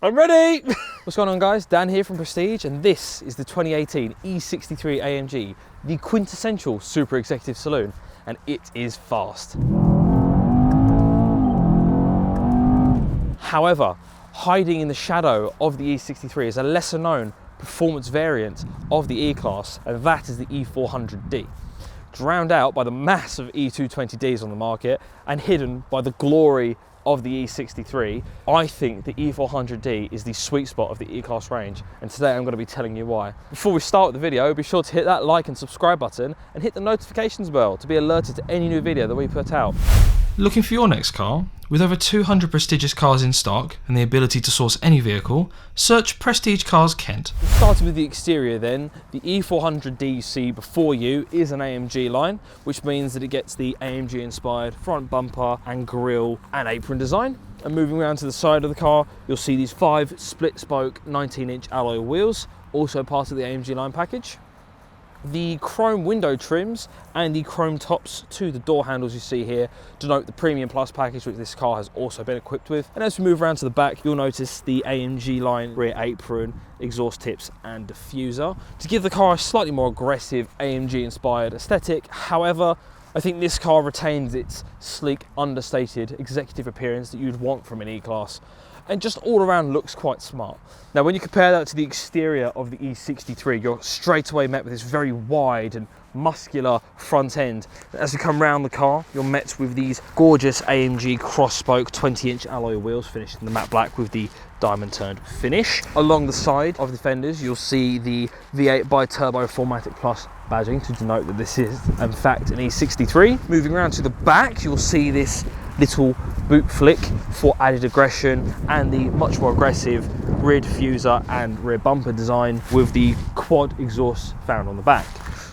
I'm ready! What's going on, guys? Dan here from Prestige, and this is the 2018 E63 AMG, the quintessential super executive saloon, and it is fast. However, hiding in the shadow of the E63 is a lesser known performance variant of the E-Class, and that is the E400d. Drowned out by the mass of E220ds on the market and hidden by the glory of the E63, I think the E400d is the sweet spot of the E-Class range, and today I'm going to be telling you why. Before we start the video, be sure to hit that like and subscribe button and hit the notifications bell to be alerted to any new video that we put out. Looking for your next car? With over 200 prestigious cars in stock and the ability to source any vehicle, search Prestige Cars Kent. Starting with the exterior then, the E400d you see before you is an AMG line, which means that it gets the AMG inspired front bumper and grille and apron design. And moving around to the side of the car, you'll see these 5 split spoke 19-inch alloy wheels, also part of the AMG line package. The chrome window trims and the chrome tops to the door handles you see here denote the Premium Plus package, which this car has also been equipped with. And as we move around to the back, you'll notice the AMG line rear apron, exhaust tips and diffuser to give the car a slightly more aggressive AMG inspired aesthetic. However, I think this car retains its sleek, understated executive appearance that you'd want from an E-Class, and just all around looks quite smart. Now, when you compare that to the exterior of the E63, you're straight away met with this very wide and muscular front end. As you come round the car, you're met with these gorgeous AMG cross-spoke 20-inch alloy wheels finished in the matte black with the diamond turned finish. Along the side of the fenders, you'll see the V8 Biturbo V8 Plus badging to denote that this is in fact an E63. Moving around to the back, you'll see this little boot flick for added aggression and the much more aggressive rear diffuser and rear bumper design with the quad exhaust found on the back.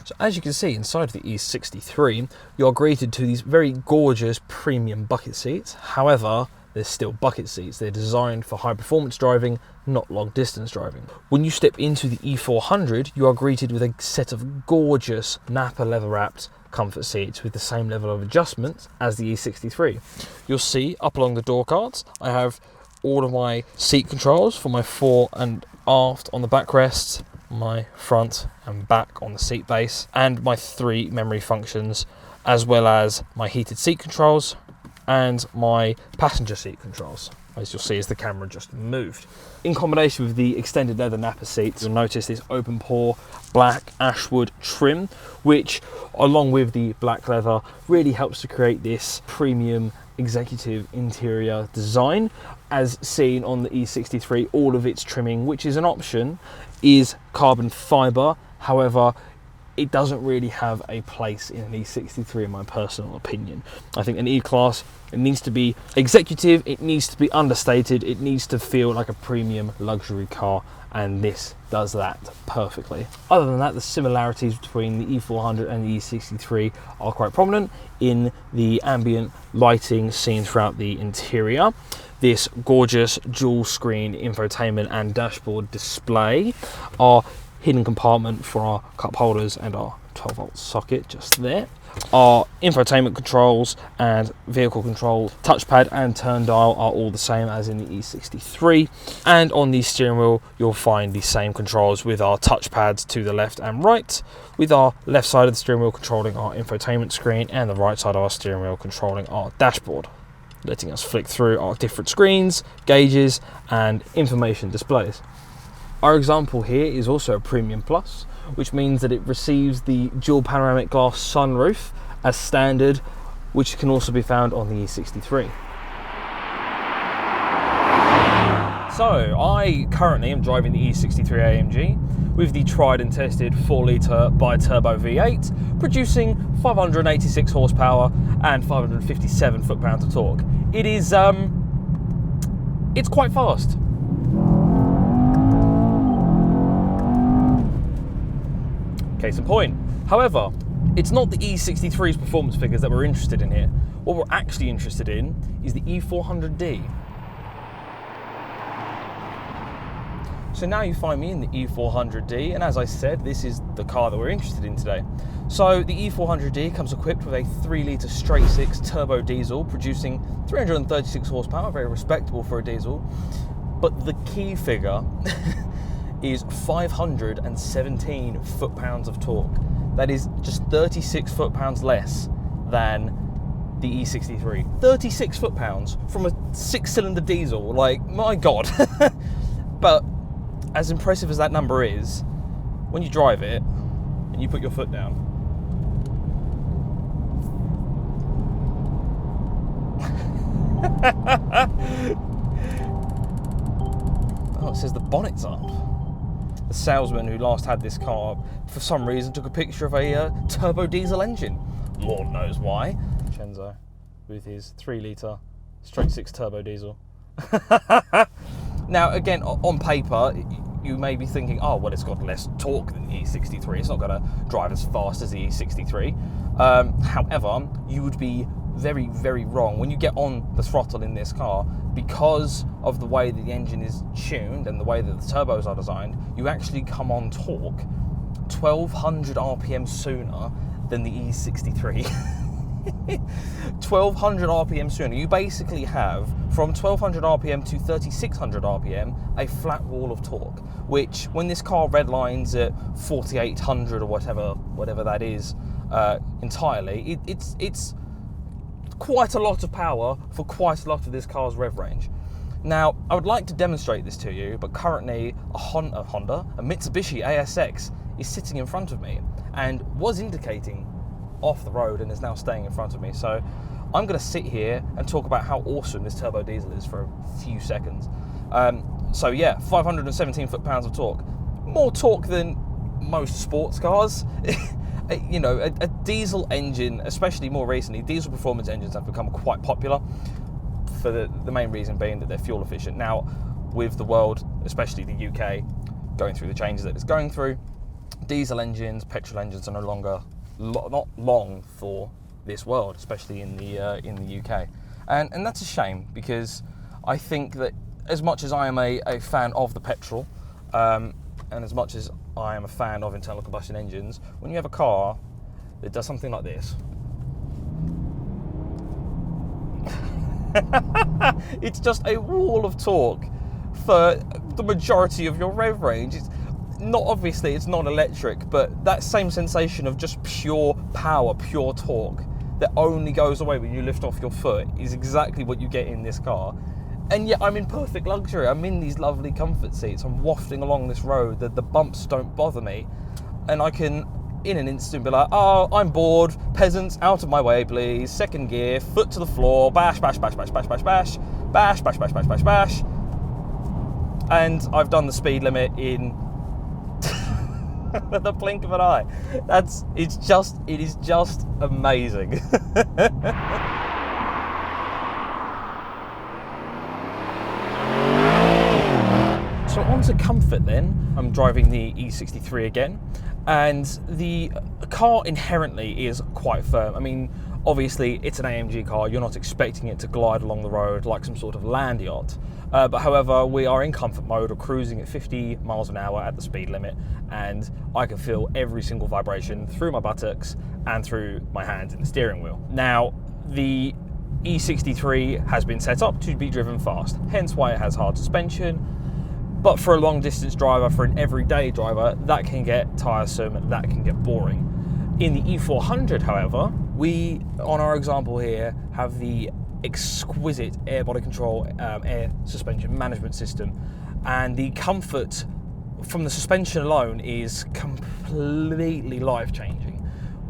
So as you can see inside the E63, you're greeted to these very gorgeous premium bucket seats. However, they're still bucket seats. They're designed for high performance driving, not long distance driving. When you step into the E400, you are greeted with a set of gorgeous Napa leather wrapped comfort seats with the same level of adjustment as the E63. You'll see up along the door cards, I have all of my seat controls for my fore and aft on the backrests, my front and back on the seat base, and my 3 memory functions, as well as my heated seat controls and my passenger seat controls, as you'll see as the camera just moved. In combination with the extended leather Napa seats, you'll notice this open pore black ashwood trim, which along with the black leather really helps to create this premium executive interior design. As seen on the E63, all of its trimming, which is an option, is carbon fibre. However, it doesn't really have a place in an E63 in my personal opinion. I think an E-Class, it needs to be executive, it needs to be understated, it needs to feel like a premium luxury car, and this does that perfectly. Other than that, the similarities between the E400 and the E63 are quite prominent in the ambient lighting seen throughout the interior. This gorgeous dual screen infotainment and dashboard display, our hidden compartment for our cup holders and our 12-volt socket just there. Our infotainment controls and vehicle control touchpad and turn dial are all the same as in the E63, and on the steering wheel you'll find the same controls with our touchpads to the left and right, with our left side of the steering wheel controlling our infotainment screen and the right side of our steering wheel controlling our dashboard, letting us flick through our different screens, gauges and information displays. Our example here is also a Premium Plus, which means that it receives the dual panoramic glass sunroof as standard, which can also be found on the E63. So I currently am driving the E63 AMG with the tried and tested 4-litre Biturbo V8, producing 586 horsepower and 557 foot-pounds of torque. It is, it's quite fast. Case in point. However, it's not the E63's performance figures that we're interested in here. What we're actually interested in is the E400d. So now you find me in the E400d, and as I said, this is the car that we're interested in today. So the E400d comes equipped with a 3-litre straight-six turbo diesel, producing 336 horsepower, very respectable for a diesel. But the key figure is 517 foot-pounds of torque. That is just 36 foot-pounds less than the E63. 36 foot-pounds from a 6-cylinder diesel, like, my God. But as impressive as that number is, when you drive it and you put your foot down, oh, it says the bonnet's up. The salesman who last had this car, for some reason, took a picture of a turbo diesel engine. Lord knows why. Vincenzo with his 3-litre straight 6 turbo diesel. Now, again, on paper, you may be thinking, oh, well, it's got less torque than the E63. It's not going to drive as fast as the E63. However, you would be very, very wrong. When you get on the throttle in this car, because of the way that the engine is tuned and the way that the turbos are designed, you actually come on torque 1,200 RPM sooner than the E63. 1,200 RPM sooner. You basically have, from 1,200 RPM to 3,600 RPM, a flat wall of torque, which, when this car redlines at 4,800 or whatever that is entirely, it's quite a lot of power for quite a lot of this car's rev range. Now, I would like to demonstrate this to you, but currently a Mitsubishi ASX is sitting in front of me and was indicating off the road and is now staying in front of me. So I'm going to sit here and talk about how awesome this turbo diesel is for a few seconds. So yeah, 517 foot-pounds of torque. More torque than most sports cars. You know, a diesel engine, especially more recently, diesel performance engines have become quite popular for the main reason being that they're fuel efficient. Now, with the world, especially the UK, going through the changes that it's going through, diesel engines, petrol engines are no longer not long for this world, especially in the UK, and that's a shame, because I think that as much as I am a fan of the petrol, and as much as I am a fan of internal combustion engines, when you have a car that does something like this, it's just a wall of torque for the majority of your rev range. It's not electric, but that same sensation of just pure power, pure torque that only goes away when you lift off your foot is exactly what you get in this car. And yet I'm in perfect luxury. I'm in these lovely comfort seats. I'm wafting along this road. The bumps don't bother me. And I can, in an instant, be like, oh, I'm bored. Peasants, out of my way, please. Second gear, foot to the floor. Bash, bash, bash, bash, bash, bash, bash. Bash, bash, bash, bash, bash, bash. And I've done the speed limit in the blink of an eye. It is just amazing. So on to comfort then. I'm driving the E63 again, and the car inherently is quite firm. I mean, obviously it's an AMG car, you're not expecting it to glide along the road like some sort of land yacht. But however, we are in comfort mode, we're cruising at 50 miles an hour at the speed limit, and I can feel every single vibration through my buttocks and through my hands in the steering wheel. Now, the E63 has been set up to be driven fast, hence why it has hard suspension. But for a long distance driver, for an everyday driver, that can get tiresome, that can get boring. In the E400, however, we, on our example here, have the exquisite air body control, air suspension management system, and the comfort from the suspension alone is completely life-changing.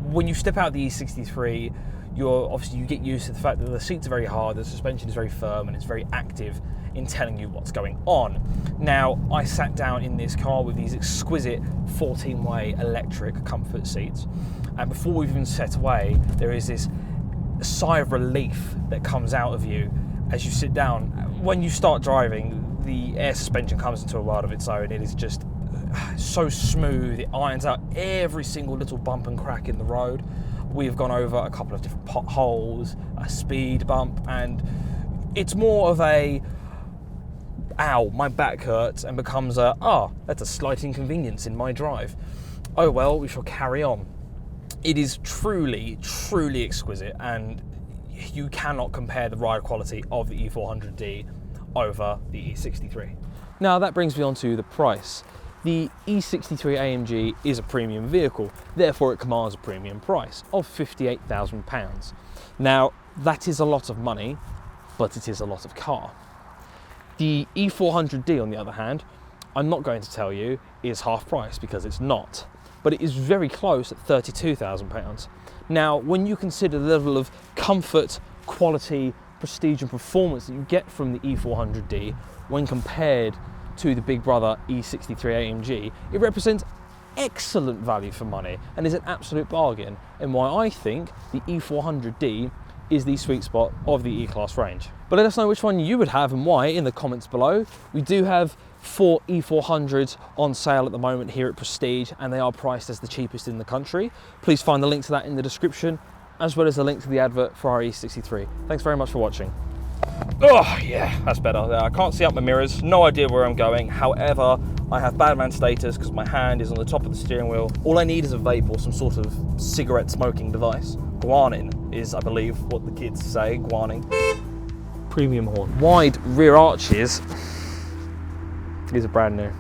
When you step out the E63, you get used to the fact that the seats are very hard, the suspension is very firm, and it's very active in telling you what's going on. Now, I sat down in this car with these exquisite 14-way electric comfort seats, and before we've even set away, there is this sigh of relief that comes out of you as you sit down. When you start driving, the air suspension comes into a world of its own. It is just so smooth, it irons out every single little bump and crack in the road. We've gone over a couple of different potholes, a speed bump, and it's more of a ow, my back hurts, and becomes a, that's a slight inconvenience in my drive. Oh well, we shall carry on. It is truly, truly exquisite, and you cannot compare the ride quality of the E400d over the E63. Now that brings me on to the price. The E63 AMG is a premium vehicle, therefore it commands a premium price of £58,000. Now that is a lot of money, but it is a lot of car. The E400d, on the other hand, I'm not going to tell you is half price because it's not, but it is very close at £32,000. Now, when you consider the level of comfort, quality, prestige and performance that you get from the E400d when compared to the big brother E63 AMG, it represents excellent value for money and is an absolute bargain, and why I think the E400d is the sweet spot of the E-Class range. But let us know which one you would have and why in the comments below. We do have 4 E400s on sale at the moment here at Prestige, and they are priced as the cheapest in the country. Please find the link to that in the description, as well as a link to the advert for our E63. Thanks very much for watching. Oh yeah, that's better. I can't see up my mirrors, no idea where I'm going. However, I have bad man status because my hand is on the top of the steering wheel. All I need is a vape or some sort of cigarette smoking device. Guanin is, I believe, what the kids say, guaning. Premium horn. Wide rear arches. These are brand new.